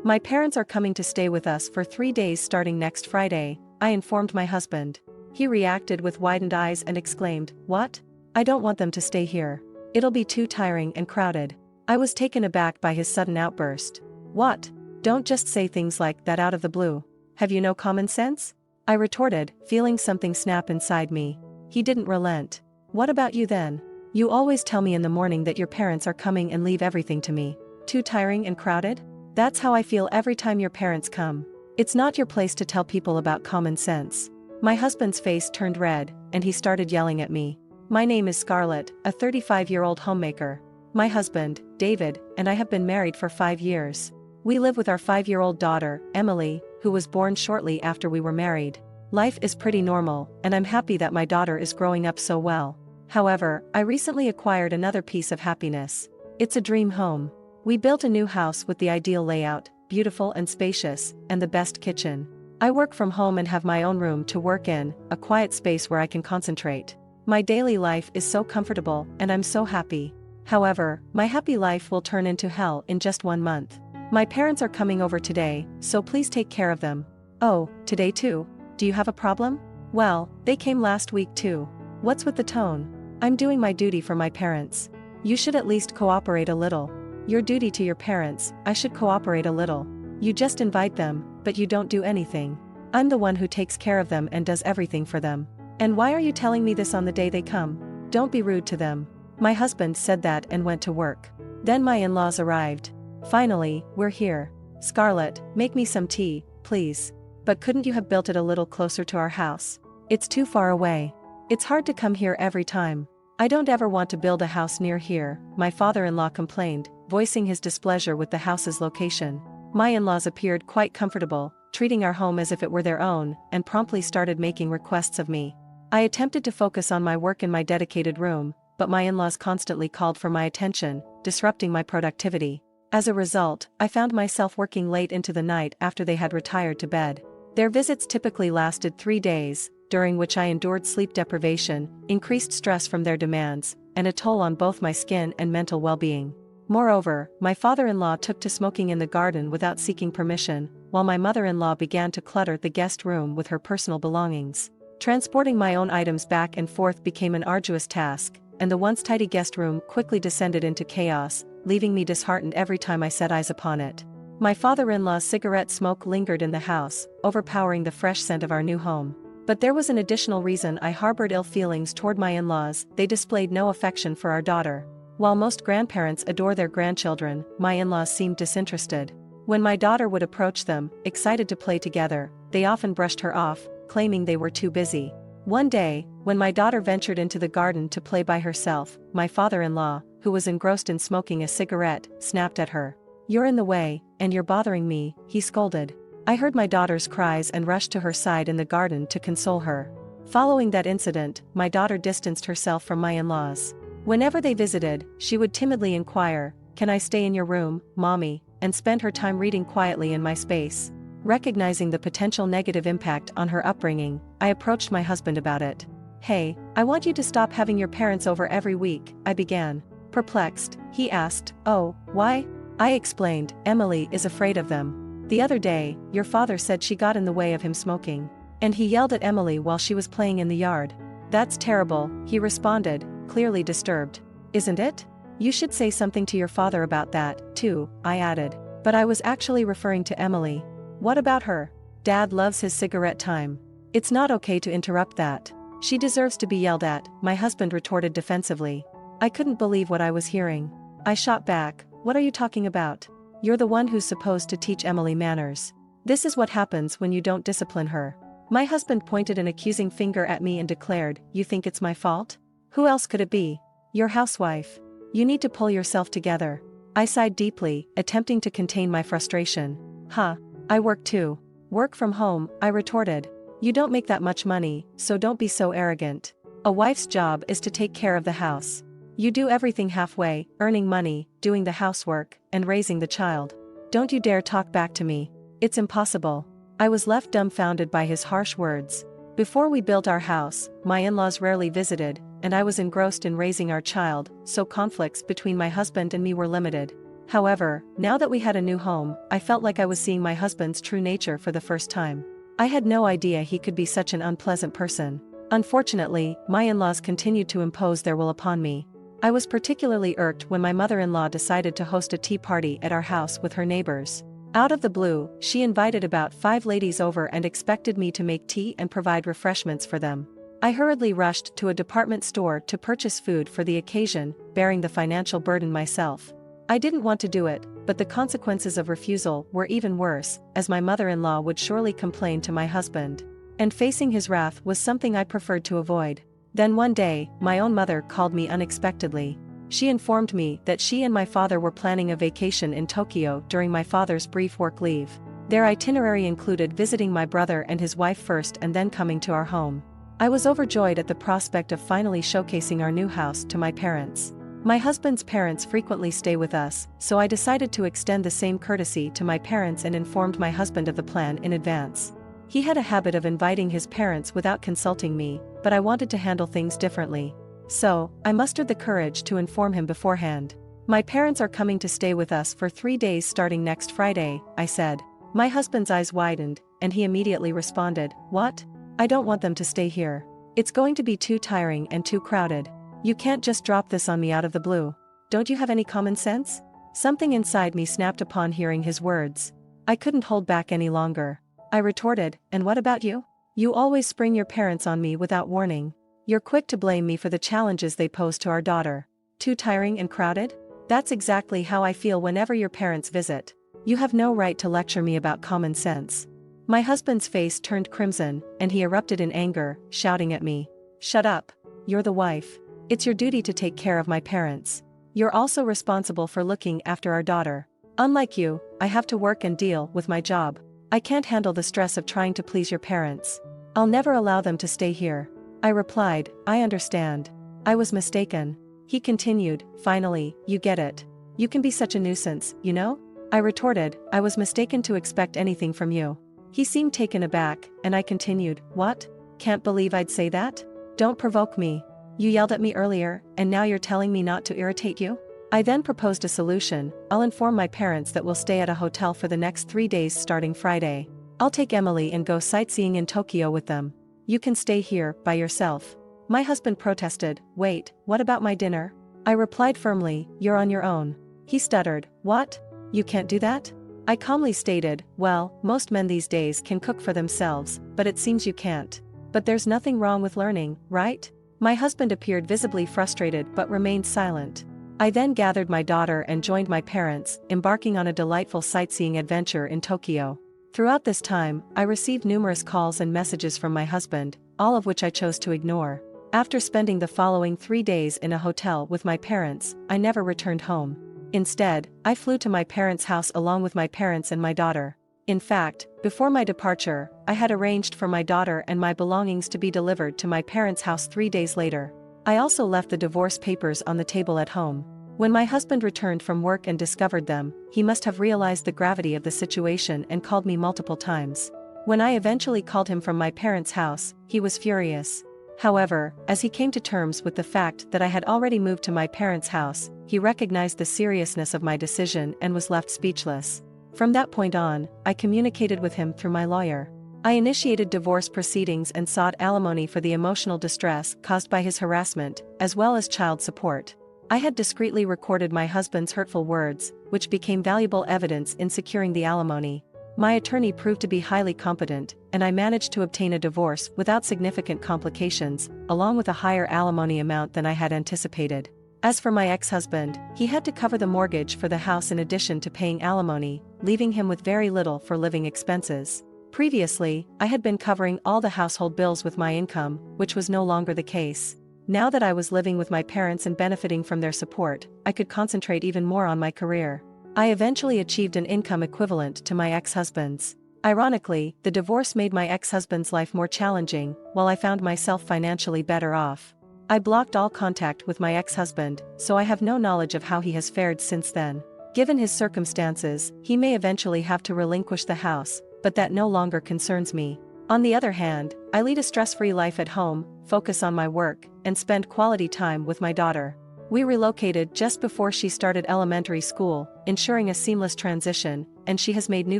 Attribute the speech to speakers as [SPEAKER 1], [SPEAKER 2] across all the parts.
[SPEAKER 1] My parents are coming to stay with us for 3 days starting next Friday, I informed my husband. He reacted with widened eyes and exclaimed, "What? I don't want them to stay here. It'll be too tiring and crowded." I was taken aback by his sudden outburst. "What? Don't just say things like that out of the blue. Have you no common sense?" I retorted, feeling something snap inside me. He didn't relent. "What about you then? You always tell me in the morning that your parents are coming and leave everything to me. Too tiring and crowded? That's how I feel every time your parents come. It's not your place to tell people about common sense." My husband's face turned red, and he started yelling at me. "My name is Scarlett, a 35-year-old homemaker. My husband, David, and I have been married for 5 years. We live with our 5-year-old daughter, Emily, who was born shortly after we were married. Life is pretty normal, and I'm happy that my daughter is growing up so well. However, I recently acquired another piece of happiness. It's a dream home. We built a new house with the ideal layout, beautiful and spacious, and the best kitchen. I work from home and have my own room to work in, a quiet space where I can concentrate. My daily life is so comfortable, and I'm so happy. However, my happy life will turn into hell in just 1 month. My parents are coming over today, so please take care of them." "Oh, today too? Do you have a problem?" "Well, they came last week too. What's with the tone? I'm doing my duty for my parents. You should at least cooperate a little." "Your duty to your parents, I should cooperate a little. You just invite them, but you don't do anything. I'm the one who takes care of them and does everything for them. And why are you telling me this on the day they come? Don't be rude to them." My husband said that and went to work. Then my in-laws arrived. "Finally, we're here. Scarlett, make me some tea, please. But couldn't you have built it a little closer to our house? It's too far away. It's hard to come here every time." "I don't ever want to build a house near here," my father-in-law complained, voicing his displeasure with the house's location. My in-laws appeared quite comfortable, treating our home as if it were their own, and promptly started making requests of me. I attempted to focus on my work in my dedicated room, but my in-laws constantly called for my attention, disrupting my productivity. As a result, I found myself working late into the night after they had retired to bed. Their visits typically lasted 3 days, during which I endured sleep deprivation, increased stress from their demands, and a toll on both my skin and mental well-being. Moreover, my father-in-law took to smoking in the garden without seeking permission, while my mother-in-law began to clutter the guest room with her personal belongings. Transporting my own items back and forth became an arduous task, and the once tidy guest room quickly descended into chaos, leaving me disheartened every time I set eyes upon it. My father-in-law's cigarette smoke lingered in the house, overpowering the fresh scent of our new home. But there was an additional reason I harbored ill feelings toward my in-laws: they displayed no affection for our daughter. While most grandparents adore their grandchildren, my in-laws seemed disinterested. When my daughter would approach them, excited to play together, they often brushed her off, claiming they were too busy. One day, when my daughter ventured into the garden to play by herself, my father-in-law, who was engrossed in smoking a cigarette, snapped at her. "You're in the way, and you're bothering me," he scolded. I heard my daughter's cries and rushed to her side in the garden to console her. Following that incident, my daughter distanced herself from my in-laws. Whenever they visited, she would timidly inquire, "Can I stay in your room, Mommy?" and spend her time reading quietly in my space. Recognizing the potential negative impact on her upbringing, I approached my husband about it. "Hey, I want you to stop having your parents over every week," I began. Perplexed, he asked, "Oh, why?" I explained, "Emily is afraid of them. The other day, your father said she got in the way of him smoking. And he yelled at Emily while she was playing in the yard." "That's terrible," he responded, clearly disturbed. "Isn't it? You should say something to your father about that, too," I added. But I was actually referring to Emily. "What about her? Dad loves his cigarette time. It's not okay to interrupt that. She deserves to be yelled at," my husband retorted defensively. I couldn't believe what I was hearing. I shot back, "What are you talking about? You're the one who's supposed to teach Emily manners. This is what happens when you don't discipline her." My husband pointed an accusing finger at me and declared, "You think it's my fault? Who else could it be? Your housewife. You need to pull yourself together." I sighed deeply, attempting to contain my frustration. "Huh. I work too." "Work from home," I retorted. "You don't make that much money, so don't be so arrogant. A wife's job is to take care of the house. You do everything halfway, earning money, doing the housework, and raising the child. Don't you dare talk back to me. It's impossible." I was left dumbfounded by his harsh words. Before we built our house, my in-laws rarely visited, and I was engrossed in raising our child, so conflicts between my husband and me were limited. However, now that we had a new home, I felt like I was seeing my husband's true nature for the first time. I had no idea he could be such an unpleasant person. Unfortunately, my in-laws continued to impose their will upon me. I was particularly irked when my mother-in-law decided to host a tea party at our house with her neighbors. Out of the blue, she invited about 5 ladies over and expected me to make tea and provide refreshments for them. I hurriedly rushed to a department store to purchase food for the occasion, bearing the financial burden myself. I didn't want to do it, but the consequences of refusal were even worse, as my mother-in-law would surely complain to my husband. And facing his wrath was something I preferred to avoid. Then one day, my own mother called me unexpectedly. She informed me that she and my father were planning a vacation in Tokyo during my father's brief work leave. Their itinerary included visiting my brother and his wife first and then coming to our home. I was overjoyed at the prospect of finally showcasing our new house to my parents. My husband's parents frequently stay with us, so I decided to extend the same courtesy to my parents and informed my husband of the plan in advance. He had a habit of inviting his parents without consulting me, but I wanted to handle things differently. So, I mustered the courage to inform him beforehand. My parents are coming to stay with us for 3 days starting next Friday, I said. My husband's eyes widened, and he immediately responded, "What? I don't want them to stay here. It's going to be too tiring and too crowded. You can't just drop this on me out of the blue. Don't you have any common sense?" Something inside me snapped upon hearing his words. I couldn't hold back any longer. I retorted, "And what about you? You always spring your parents on me without warning. You're quick to blame me for the challenges they pose to our daughter. Too tiring and crowded? That's exactly how I feel whenever your parents visit. You have no right to lecture me about common sense." My husband's face turned crimson, and he erupted in anger, shouting at me, "Shut up. You're the wife. It's your duty to take care of my parents. You're also responsible for looking after our daughter. Unlike you, I have to work and deal with my job. I can't handle the stress of trying to please your parents. I'll never allow them to stay here." I replied, "I understand. I was mistaken." He continued, "Finally, you get it. You can be such a nuisance, you know?" I retorted, "I was mistaken to expect anything from you." He seemed taken aback, and I continued, "What? Can't believe I'd say that? Don't provoke me. You yelled at me earlier, and now you're telling me not to irritate you?" I then proposed a solution. "I'll inform my parents that we'll stay at a hotel for the next 3 days starting Friday. I'll take Emily and go sightseeing in Tokyo with them. You can stay here, by yourself." My husband protested, "Wait, what about my dinner?" I replied firmly, "You're on your own." He stuttered, "What? You can't do that?" I calmly stated, "Well, most men these days can cook for themselves, but it seems you can't. But there's nothing wrong with learning, right?" My husband appeared visibly frustrated but remained silent. I then gathered my daughter and joined my parents, embarking on a delightful sightseeing adventure in Tokyo. Throughout this time, I received numerous calls and messages from my husband, all of which I chose to ignore. After spending the following 3 days in a hotel with my parents, I never returned home. Instead, I flew to my parents' house along with my parents and my daughter. In fact, before my departure, I had arranged for my daughter and my belongings to be delivered to my parents' house 3 days later. I also left the divorce papers on the table at home. When my husband returned from work and discovered them, he must have realized the gravity of the situation and called me multiple times. When I eventually called him from my parents' house, he was furious. However, as he came to terms with the fact that I had already moved to my parents' house, he recognized the seriousness of my decision and was left speechless. From that point on, I communicated with him through my lawyer. I initiated divorce proceedings and sought alimony for the emotional distress caused by his harassment, as well as child support. I had discreetly recorded my husband's hurtful words, which became valuable evidence in securing the alimony. My attorney proved to be highly competent, and I managed to obtain a divorce without significant complications, along with a higher alimony amount than I had anticipated. As for my ex-husband, he had to cover the mortgage for the house in addition to paying alimony, leaving him with very little for living expenses. Previously, I had been covering all the household bills with my income, which was no longer the case. Now that I was living with my parents and benefiting from their support, I could concentrate even more on my career. I eventually achieved an income equivalent to my ex-husband's. Ironically, the divorce made my ex-husband's life more challenging, while I found myself financially better off. I blocked all contact with my ex-husband, so I have no knowledge of how he has fared since then. Given his circumstances, he may eventually have to relinquish the house, but that no longer concerns me. On the other hand, I lead a stress-free life at home, focus on my work, and spend quality time with my daughter. We relocated just before she started elementary school, ensuring a seamless transition, and she has made new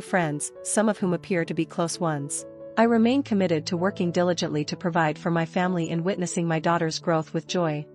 [SPEAKER 1] friends, some of whom appear to be close ones. I remain committed to working diligently to provide for my family and witnessing my daughter's growth with joy.